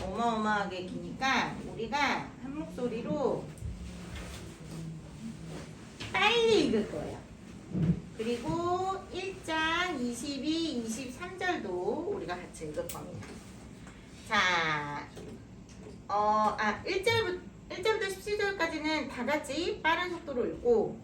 어마어마하게 기니까 우리가 한 목소리로 빨리 읽을 거예요. 그리고 1장 22, 23절도 우리가 같이 읽을 겁니다. 자, 1절부터 17절까지는 다 같이 빠른 속도로 읽고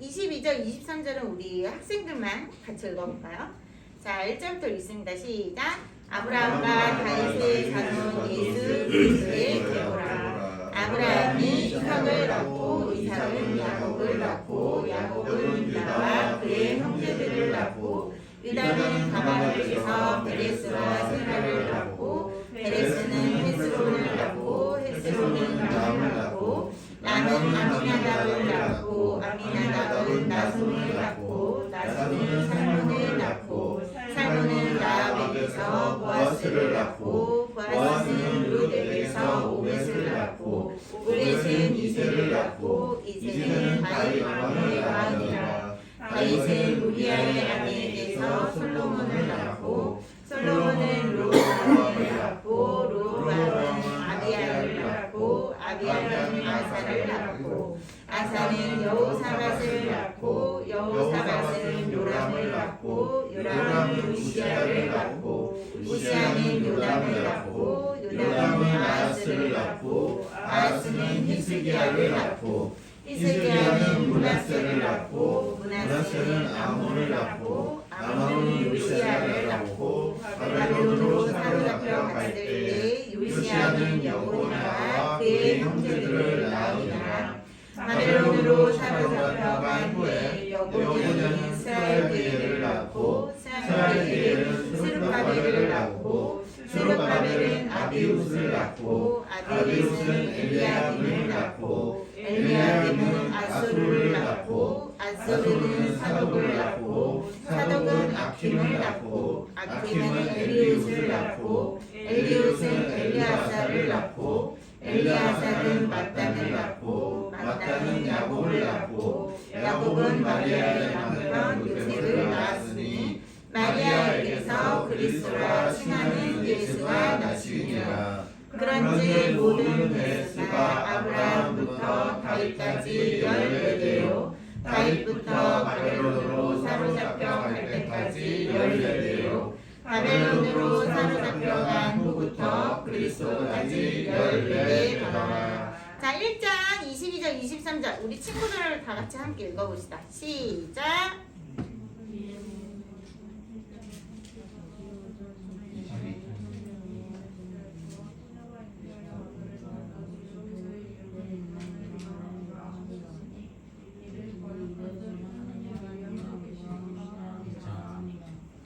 22절, 23절은 우리 학생들만 같이 읽어볼까요? 자, 1절부터 읽습니다. 시작! 아브라함과 다윗의 자손 예수 그리스도의 계보라. 아브라함이 이삭을 낳고 이삭은 야곱을 낳고 야곱은 유다와 그의 형제들을 낳고 유다는 다말을 위해서 베레스와 세라를 낳고 베레스는 헤스론을 낳고 헤스론은 람을 낳고 람은 아미나답을 낳고 아미나답은 나손을 낳고 나손은 살몬을 낳고 살몬은 라합에게서 보아스를 낳고 보아스는 룻에게서 오벳을 낳고 오벳은 이새를 낳고 이새는 다윗 왕의 아들이라 다윗은 우리아의 아내에게서 솔로몬을 낳고 솔로몬은 로보암을 낳고 로보암은 아비야를 낳고 아비야는 아사를 낳고 아사는 여호사밧을 낳고 여호사밧은 요람을 낳고 요람은 우시아를 낳고 우시아는 요담을 낳고 요담은 아하스를 낳고 아하스는 히스기야를 낳고 히스기야는 므낫세를 낳고 므낫세는 아몬을 낳고 아몬은 요시야를 낳고 바벨론으로 사로잡혀 갔을 때 요시야는 여고니와 그의 형제들을 낳으니라. 바벨론으로 사로잡혀 간 후에 여고니는 스알디엘을 낳고 스알디엘은 스룹바벨을 낳고 스룹바벨은 아비우스를 낳고 아비우스는 엘리야김을 낳고 엘리야김은 아소르를 낳고 아소르는 사독을 낳고 사독은 아킴을 낳고 아킴은 엘리우스를 낳고 엘리우스는 엘리아사를 낳고 엘리아사는 마단을 낳고 마단은 야곱을 낳고 야곱은 마리아의 남편 요셉을 낳았으니 마리아에게서 그리스도라 칭하는 예수가 나시니라. 그런지 모든 횟수가 아브라함부터 다윗까지 14대요 다윗부터 바벨론으로 사로잡혀 갈 때까지 14대요 바벨론으로 사로잡혀 간 후부터 그리스도까지 14대더라. 자, 1장 22절 23절 우리 친구들 다 같이 함께 읽어봅시다. 시작!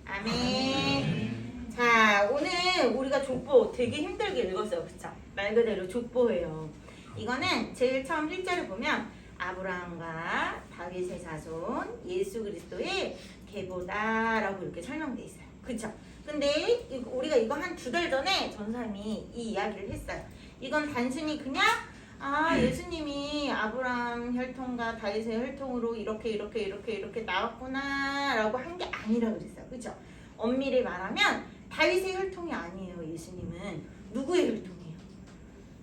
아멘. 자, 오늘 우리가 족보 되게 힘들게 읽었어요. 그쵸? 말 그대로 족보예요. 이거는 제일 처음 1절을 보면 아브라함과 다윗의 자손 예수 그리스도의 계보다라고 이렇게 설명돼 있어요. 그쵸? 근데 우리가 이거 한 2달 전에 전사님이 이 이야기를 했어요. 이건 단순히 그냥 예수님이 아브라함 혈통과 다윗의 혈통으로 이렇게 나왔구나 라고 한 게 아니라 그랬어요. 그쵸? 엄밀히 말하면 다윗의 혈통이 아니에요. 예수님은 누구의 혈통이에요?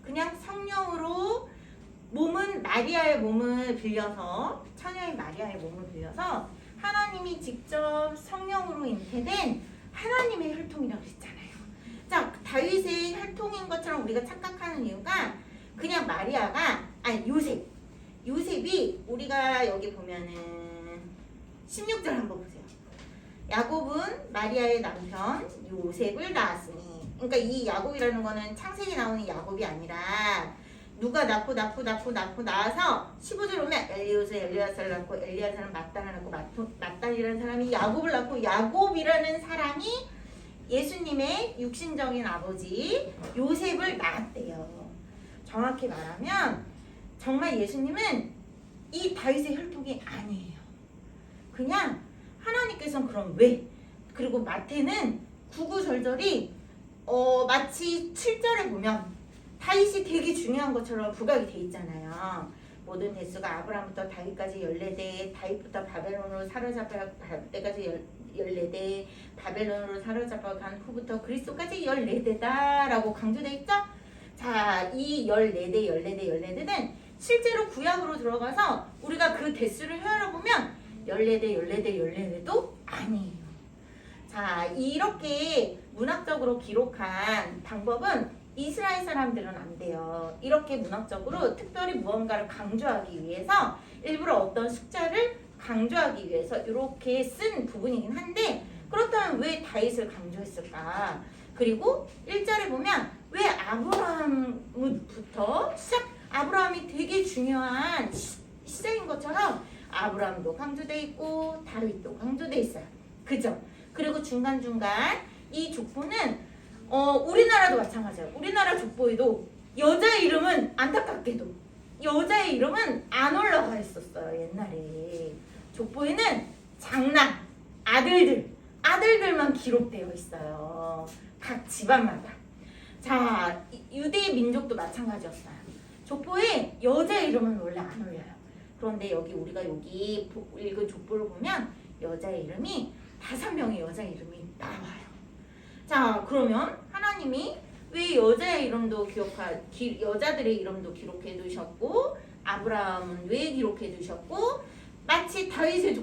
그냥 성령으로 몸은 마리아의 몸을 빌려서 처녀인 마리아의 몸을 빌려서 하나님이 직접 성령으로 잉태된 하나님의 혈통이라고 그랬잖아요. 자, 다윗의 혈통인 것처럼 우리가 착각하는 이유가 그냥 마리아가 요셉이 우리가 여기 보면은 16절 한번 보세요. 야곱은 마리아의 남편 요셉을 낳았으니, 그러니까 이 야곱이라는 거는 창세기 나오는 야곱이 아니라 누가 낳고 낳아서 15절 오면 엘리우스 엘리아사를 낳고 엘리아사는 마단을 낳고 마단이라는 사람이 야곱을 낳고 야곱이라는 사람이 예수님의 육신적인 아버지 요셉을 낳았대요. 정확히 말하면 정말 예수님은 이 다윗의 혈통이 아니에요. 그냥 하나님께서는 그럼 왜? 그리고 마태는 구구절절이 마치 7절에 보면 다윗이 되게 중요한 것처럼 부각이 돼 있잖아요. 모든 대수가 아브라함부터 다윗까지 14대, 다윗부터 바벨론으로 사로잡혀 갈 때까지 14대, 바벨론으로 사로잡아간 후부터 그리스도까지 14대다라고 강조돼 있죠? 자, 이 14는 실제로 구약으로 들어가서 우리가 그 대수를 헤아려보면 14도 아니에요. 자, 이렇게 문학적으로 기록한 방법은 이스라엘 사람들은 안 돼요. 이렇게 문학적으로 특별히 무언가를 강조하기 위해서 일부러 어떤 숫자를 강조하기 위해서 이렇게 쓴 부분이긴 한데, 그렇다면 왜 다윗을 강조했을까? 그리고 1절에 보면 왜 아브라함부터 아브라함이 되게 중요한 시작인 것처럼 아브라함도 강조돼 있고 다윗도 강조돼 있어요. 그죠? 그리고 중간중간 이 족보는 우리나라도 마찬가지예요. 우리나라 족보에도 여자의 이름은 안타깝게도 여자의 이름은 안 올라가 있었어요. 옛날에 족보에는 장남, 아들들만 기록되어 있어요. 각 집안마다. 자, 유대 민족도 마찬가지였어요. 족보에 여자의 이름은 원래 안 올려요. 그런데 우리가 읽은 족보를 보면 여자의 이름이 5명의 여자의 이름이 나와요. 자, 그러면 하나님이 왜 여자의 이름도 여자들의 이름도 기록해 두셨고 아브라함은 왜 기록해 두셨고 마치 다윗의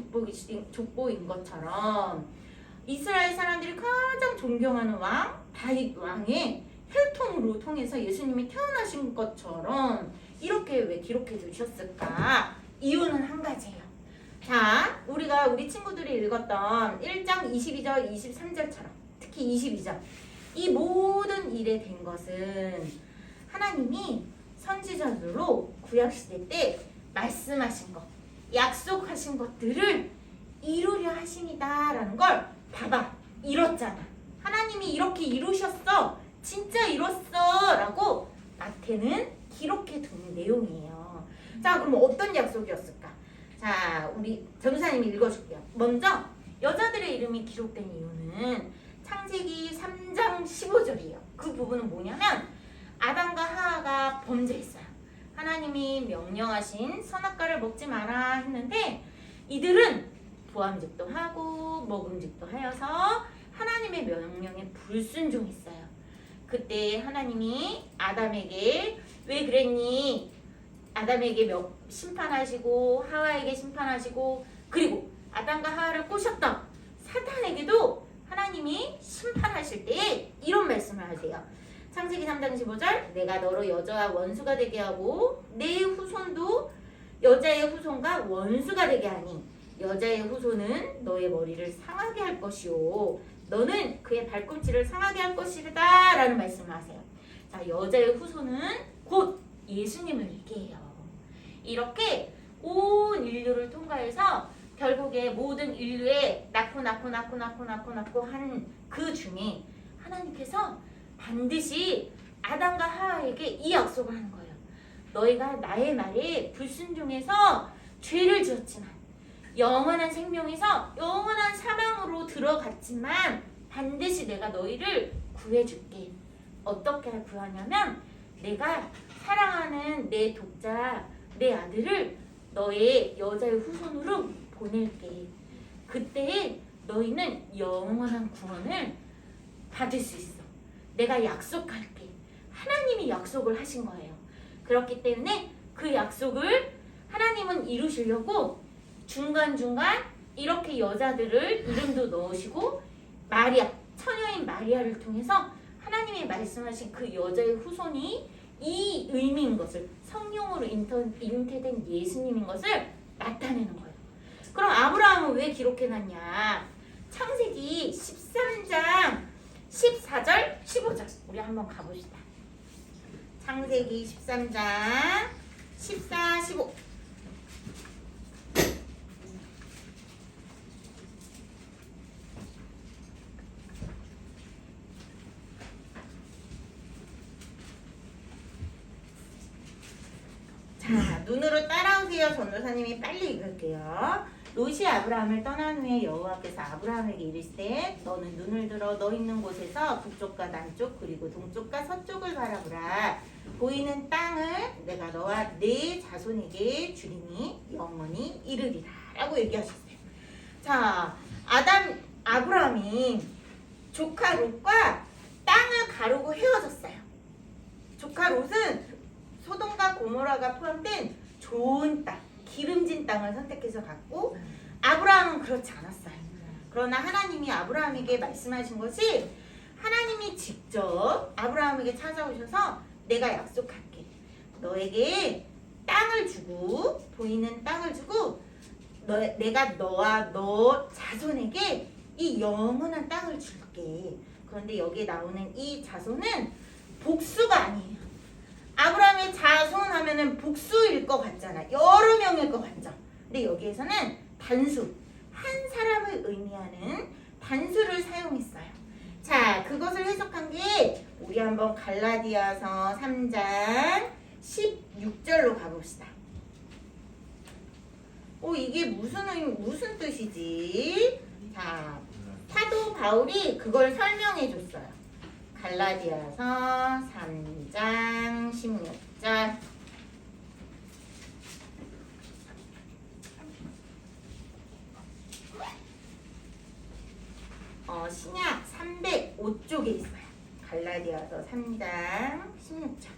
족보인 것처럼 이스라엘 사람들이 가장 존경하는 왕 다윗 왕의 혈통으로 통해서 예수님이 태어나신 것처럼 이렇게 왜 기록해 두셨을까? 이유는 한 가지예요. 자, 우리 친구들이 읽었던 1장 22절 23절처럼 특히 22절 이 모든 일에 된 것은 하나님이 선지자들로 구약시대 때 말씀하신 것, 약속하신 것들을 이루려 하심이다라는 걸 봐봐, 이뤘잖아. 하나님이 이렇게 이루셨어, 진짜 이뤘어 라고 마태는 기록해 둔 내용이에요. 자, 그럼 어떤 약속이었을까? 자, 우리 전도사님이 읽어줄게요. 먼저 여자들의 이름이 기록된 이유는 창세기 3장 15절이에요. 그 부분은 뭐냐면 아담과 하하가 범죄했어요. 하나님이 명령하신 선악과를 먹지 마라 했는데 이들은 부함직도 하고 먹음직도 하여서 하나님의 명령에 불순종했어요. 그때 하나님이 아담에게 왜 그랬니? 아담에게 심판하시고 하와에게 심판하시고 그리고 아담과 하와를 꼬셨던 사탄에게도 하나님이 심판하실 때 이런 말씀을 하세요. 창세기 3장 15절 내가 너로 여자와 원수가 되게 하고 내 후손도 여자의 후손과 원수가 되게 하니 여자의 후손은 너의 머리를 상하게 할 것이요 너는 그의 발꿈치를 상하게 할 것이다 라는 말씀을 하세요. 자, 여자의 후손은 곧 예수님을 얘기해요. 이렇게 온 인류를 통과해서 결국에 모든 인류에 낳고 한 그 중에 하나님께서 반드시 아담과 하와에게 이 약속을 하는 거예요. 너희가 나의 말에 불순종해서 죄를 지었지만 영원한 생명에서 영원한 사망으로 들어갔지만 반드시 내가 너희를 구해줄게. 어떻게 구하냐면 내가 사랑하는 내 독자 내 아들을 너의 여자의 후손으로 보낼게. 그때 너희는 영원한 구원을 받을 수 있어. 내가 약속할게. 하나님이 약속을 하신 거예요. 그렇기 때문에 그 약속을 하나님은 이루시려고 중간중간 이렇게 여자들을 이름도 넣으시고 마리아, 처녀인 마리아를 통해서 하나님의 말씀하신 그 여자의 후손이 이 의미인 것을 성령으로 잉태된 예수님인 것을 나타내는 거예요. 그럼 아브라함은 왜 기록해놨냐? 창세기 13장 14절 15절 우리 한번 가봅시다. 창세기 13장 14, 15 자, 눈으로 따라오세요. 전도사님이 빨리 읽을게요. 롯이 아브라함을 떠난 후에 여호와께서 아브라함에게 이르시되 너는 눈을 들어 너 있는 곳에서 북쪽과 남쪽 그리고 동쪽과 서쪽을 바라보라. 보이는 땅을 내가 너와 네 자손에게 주리니 영원히 이르리라 라고 얘기하셨어요. 자, 아브라함이 조카 롯과 땅을 가르고 헤어졌어요. 조카 롯은 소돔과 고모라가 포함된 좋은 땅, 기름진 땅을 선택해서 갔고 아브라함은 그렇지 않았어요. 그러나 하나님이 아브라함에게 말씀하신 것이 하나님이 직접 아브라함에게 찾아오셔서 내가 약속할게. 너에게 땅을 주고 보이는 땅을 주고 내가 너와 너 자손에게 이 영원한 땅을 줄게. 그런데 여기에 나오는 이 자손은 복수가 아니에요. 아브라함의 자손 하면은 복수일 것 같잖아. 여러 명일 것 같죠. 근데 여기에서는 단수, 한 사람을 의미하는 단수를 사용했어요. 자, 그것을 해석한 게 우리 한번 갈라디아서 3장 16절로 가봅시다. 이게 무슨 뜻이지? 자, 사도 바울이 그걸 설명해 줬어요. 갈라디아서 3장 16절. 신약 305쪽에 있어요. 갈라디아서 3장 16절.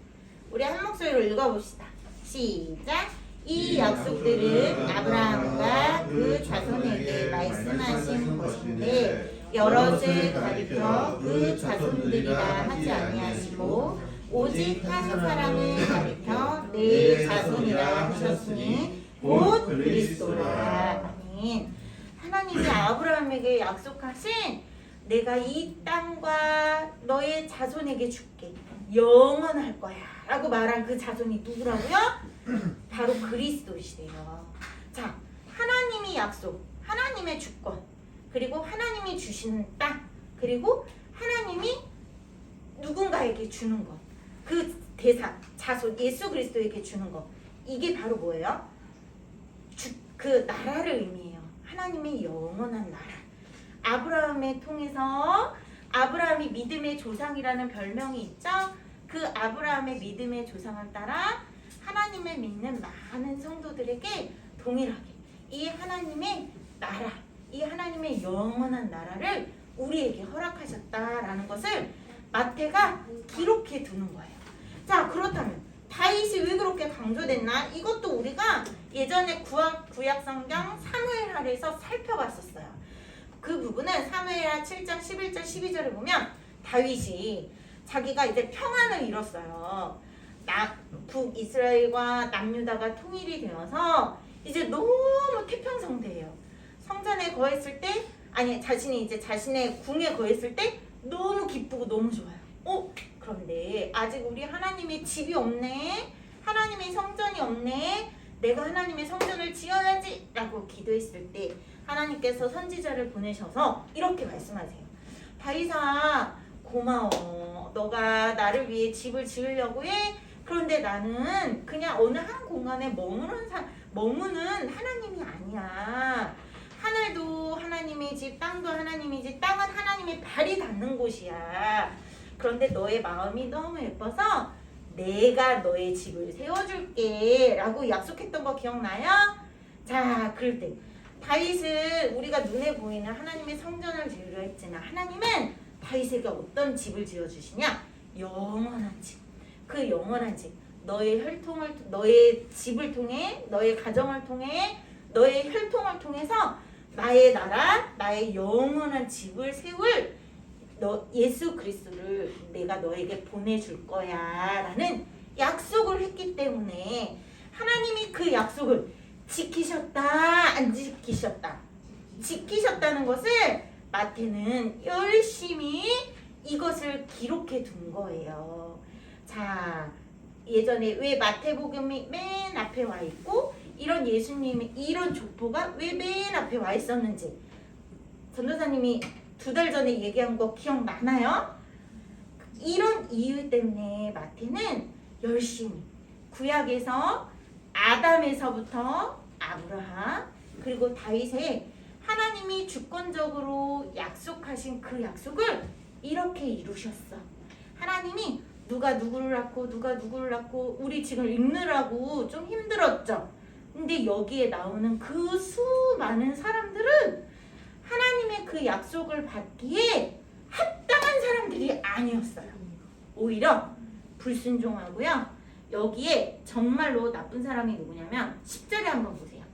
우리 한 목소리로 읽어봅시다. 시작. 이 약속들은 아브라함과 그 자손에게 말씀하신 것인데 여럿을 가리켜 그 자손들이라 하지 아니하시고 오직 한 사람을 가리켜 내 자손이라 하셨으니 곧 그리스도라. 아멘. 하나님이 아브라함에게 약속하신 내가 이 땅과 너의 자손에게 줄게. 영원할 거야 라고 말한 그 자손이 누구라고요? 바로 그리스도시래요. 자, 하나님이 약속, 하나님의 주권, 그리고 하나님이 주시는 땅, 그리고 하나님이 누군가에게 주는 것, 그 대상, 자손, 예수 그리스도에게 주는 것, 이게 바로 뭐예요? 그 나라를 의미해요. 하나님의 영원한 나라. 아브라함을 통해서 아브라함이 믿음의 조상이라는 별명이 있죠. 그 아브라함의 믿음의 조상을 따라 하나님을 믿는 많은 성도들에게 동일하게 이 하나님의 나라, 이 하나님의 영원한 나라를 우리에게 허락하셨다라는 것을 마태가 기록해 두는 거예요. 자, 그렇다면 다윗이 왜 그렇게 강조됐나? 이것도 우리가 예전에 구약 성경 사무엘하에서 살펴봤었어요. 그 부분은 사무엘하 7장 11절 12절을 보면 다윗이 자기가 이제 평안을 이뤘어요. 북이스라엘과 남유다가 통일이 되어서 이제 너무 태평성대예요. 성전에 거했을 때, 아니 자신이 이제 자신의 궁에 거했을 때 너무 기쁘고 너무 좋아요. 그런데 아직 우리 하나님의 집이 없네. 하나님의 성전이 없네. 내가 하나님의 성전을 지어야지 라고 기도했을 때 하나님께서 선지자를 보내셔서 이렇게 말씀하세요. 다윗아, 고마워. 너가 나를 위해 집을 지으려고 해. 그런데 나는 그냥 어느 한 공간에 머무는 하나님이 아니야. 하늘도 하나님의 집, 땅도 하나님의 집, 땅은 하나님의 발이 닿는 곳이야. 그런데 너의 마음이 너무 예뻐서 내가 너의 집을 세워줄게 라고 약속했던 거 기억나요? 자, 그럴 때 다윗은 우리가 눈에 보이는 하나님의 성전을 지으려 했지만 하나님은 다윗에게 어떤 집을 지어주시냐? 영원한 집. 그 영원한 집. 너의 집을 통해, 너의 가정을 통해, 너의 혈통을 통해서 나의 나라, 나의 영원한 집을 세울 예수 그리스도를 내가 너에게 보내줄 거야 라는 약속을 했기 때문에 하나님이 그 약속을 지키셨다, 안 지키셨다? 지키셨다는 것을 마태는 열심히 이것을 기록해 둔 거예요. 자, 예전에 왜 마태복음이 맨 앞에 와 있고 이런 예수님의 이런 족보가 왜 맨 앞에 와 있었는지 전도사님이 2달 전에 얘기한 거 기억나나요? 이런 이유 때문에 마태는 열심히 구약에서 아담에서부터 아브라함 그리고 다윗의 하나님이 주권적으로 약속하신 그 약속을 이렇게 이루셨어. 하나님이 누가 누구를 낳고 우리 지금 읽느라고 좀 힘들었죠. 근데 여기에 나오는 그 수많은 사람들은 하나님의 그 약속을 받기에 합당한 사람들이 아니었어요. 오히려 불순종하고요. 여기에 정말로 나쁜 사람이 누구냐면 10절에 한번 보세요.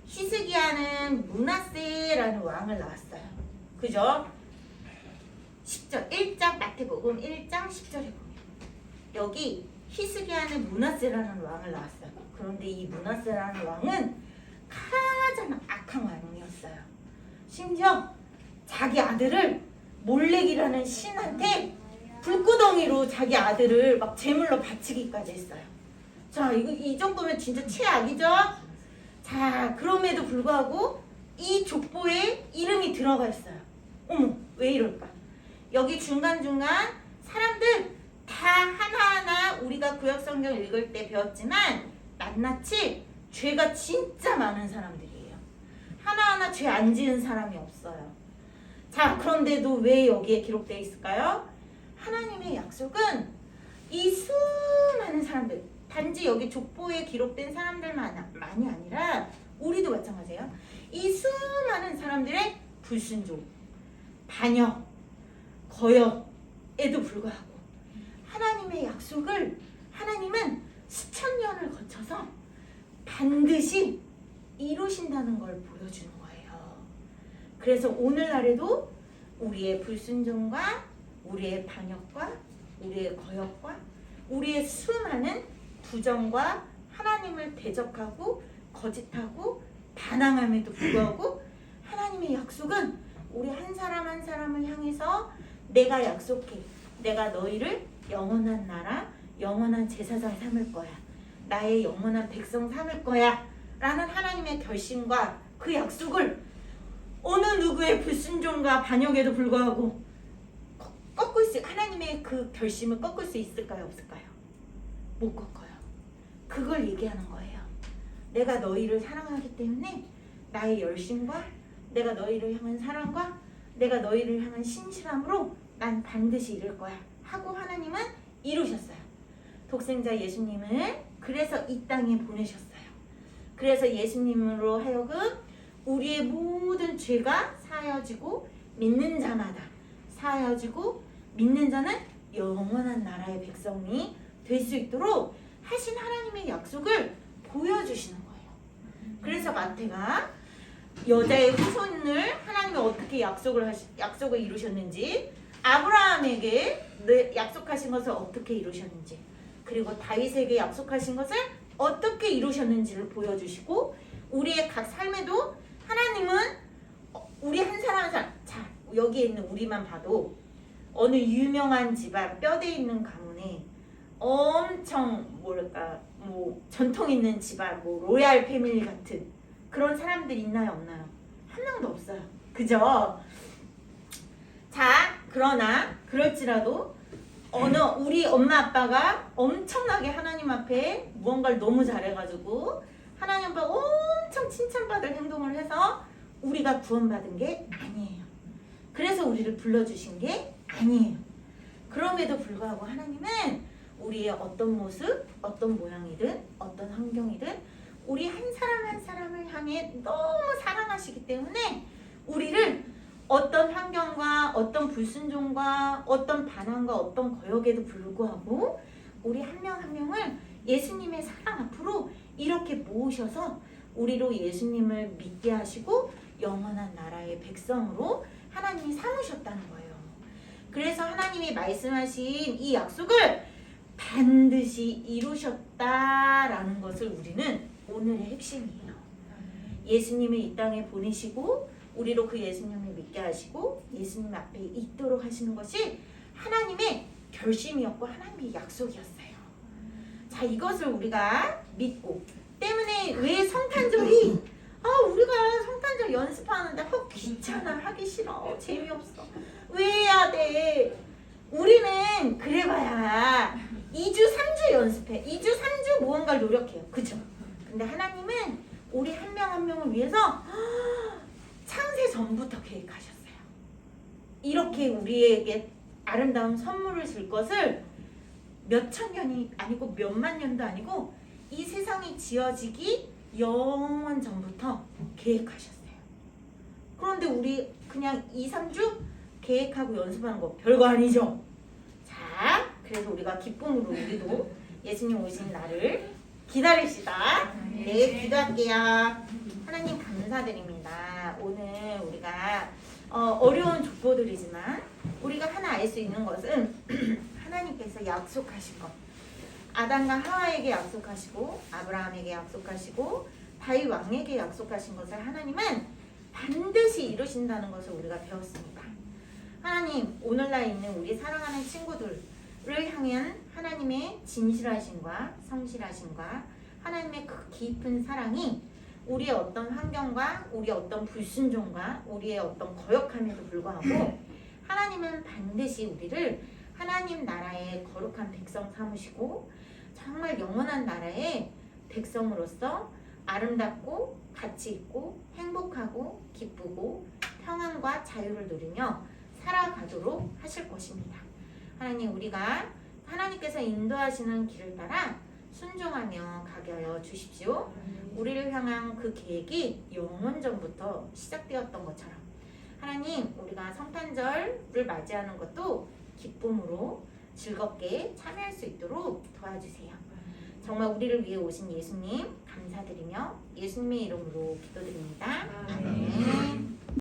히스기야는 므낫세라는 왕을 낳았어요. 그죠? 10절 1장 마태복음 1장 10절에 보면 여기 히스기야는 므낫세라는 왕을 낳았어요. 그런데 이 므낫세라는 왕은 가장 악한 왕이었어요. 심지어 자기 아들을 몰렉이라는 신한테 불구덩이로 자기 아들을 막 제물로 바치기까지 했어요. 자, 이 정도면 진짜 최악이죠? 자, 그럼에도 불구하고 이 족보에 이름이 들어가 있어요. 어머, 왜 이럴까? 여기 중간중간 사람들 다 하나하나 우리가 구약성경 읽을 때 배웠지만 낱낱이 죄가 진짜 많은 사람들이에요. 하나하나 죄 안 지은 사람이 없어요. 자, 그런데도 왜 여기에 기록되어 있을까요? 하나님의 약속은 이 수많은 사람들, 단지 여기 족보에 기록된 사람들만이 아니라 우리도 마찬가지예요. 이 수많은 사람들의 불순종, 반역, 거역에도 불구하고 하나님의 약속을 하나님은 수천 년을 거쳐서 반드시 이루신다는 걸 보여주는 거예요. 그래서 오늘날에도 우리의 불순종과 우리의 반역과 우리의 거역과 우리의 수많은 부정과 하나님을 대적하고 거짓하고 반항함에도 불구하고 하나님의 약속은 우리 한 사람 한 사람을 향해서 내가 약속해. 내가 너희를 영원한 나라, 영원한 제사장 삼을 거야. 나의 영원한 백성 삼을 거야. 라는 하나님의 결심과 그 약속을 어느 누구의 불순종과 반역에도 불구하고 하나님의 그 결심을 꺾을 수 있을까요? 없을까요? 못 꺾어요. 그걸 얘기하는 거예요. 내가 너희를 사랑하기 때문에 나의 열심과 내가 너희를 향한 사랑과 내가 너희를 향한 신실함으로 난 반드시 이룰 거야 하고 하나님은 이루셨어요. 독생자 예수님을 그래서 이 땅에 보내셨어요. 그래서 예수님으로 하여금 우리의 모든 죄가 사여지고 믿는 자마다 사여지고 믿는 자는 영원한 나라의 백성이 될 수 있도록 하신 하나님의 약속을 보여주시는 거예요. 그래서 마태가 여자의 후손을 하나님이 어떻게 약속을 이루셨는지, 아브라함에게 약속하신 것을 어떻게 이루셨는지, 그리고 다윗에게 약속하신 것을 어떻게 이루셨는지를 보여주시고, 우리의 각 삶에도 하나님은 우리 한 사람 한 사람, 자, 여기에 있는 우리만 봐도 어느 유명한 집안, 뼈대 있는 가문에 엄청 전통 있는 집안, 로얄 패밀리 같은 그런 사람들 있나요, 없나요? 한 명도 없어요. 그죠? 자, 그러나 그럴지라도 어느 우리 엄마 아빠가 엄청나게 하나님 앞에 무언가를 너무 잘해가지고 하나님 앞에 엄청 칭찬받을 행동을 해서 우리가 구원받은 게 아니에요. 그래서 우리를 불러주신 게 아니에요. 그럼에도 불구하고 하나님은 우리의 어떤 모습, 어떤 모양이든 어떤 환경이든 우리 한 사람 한 사람을 향해 너무 사랑하시기 때문에 우리를 어떤 환경과 어떤 불순종과 어떤 반항과 어떤 거역에도 불구하고 우리 한 명 한 명을 예수님의 사랑 앞으로 이렇게 모으셔서 우리로 예수님을 믿게 하시고 영원한 나라의 백성으로 하나님이 삼으셨다는 거예요. 그래서 하나님이 말씀하신 이 약속을 반드시 이루셨다라는 것을 우리는 오늘의 핵심이에요. 예수님을 이 땅에 보내시고 우리로 그 예수님을 믿게 하시고 예수님 앞에 있도록 하시는 것이 하나님의 결심이었고 하나님의 약속이었어요. 자, 이것을 우리가 믿고 때문에 왜 성탄절이 우리가 성탄절 연습하는데 귀찮아, 하기 싫어, 재미없어, 왜 해야 돼? 우리는 그래봐야 2주 3주 연습해. 2주 3주 무언가를 노력해요. 그죠? 근데 하나님은 우리 한 명 한 명을 위해서 창세 전부터 계획하셨어요. 이렇게 우리에게 아름다운 선물을 줄 것을 몇천 년이 아니고 몇만 년도 아니고 이 세상이 지어지기 영원 전부터 계획하셨어요. 그런데 우리 그냥 2, 3주 계획하고 연습하는 거 별거 아니죠? 자, 그래서 우리가 기쁨으로 우리도 예수님 오신 날을 기다립시다. 네, 기도할게요. 하나님 감사드립니다. 오늘 우리가 어려운 족보들이지만 우리가 하나 알 수 있는 것은 하나님께서 약속하신 것, 아담과 하와에게 약속하시고 아브라함에게 약속하시고 다윗 왕에게 약속하신 것을 하나님은 반드시 이루신다는 것을 우리가 배웠습니다. 하나님, 오늘날 있는 우리 사랑하는 친구들을 향한 하나님의 진실하심과 성실하심과 하나님의 그 깊은 사랑이 우리의 어떤 환경과 우리의 어떤 불순종과 우리의 어떤 거역함에도 불구하고 하나님은 반드시 우리를 하나님 나라의 거룩한 백성 삼으시고 정말 영원한 나라의 백성으로서 아름답고 가치 있고 행복하고 기쁘고 평안과 자유를 누리며 살아가도록 하실 것입니다. 하나님, 우리가 하나님께서 인도하시는 길을 따라 순종하며 가게 하여 주십시오. 우리를 향한 그 계획이 영원전부터 시작되었던 것처럼 하나님, 우리가 성탄절을 맞이하는 것도 기쁨으로 즐겁게 참여할 수 있도록 도와주세요. 정말 우리를 위해 오신 예수님 감사드리며 예수님의 이름으로 기도드립니다. 아멘.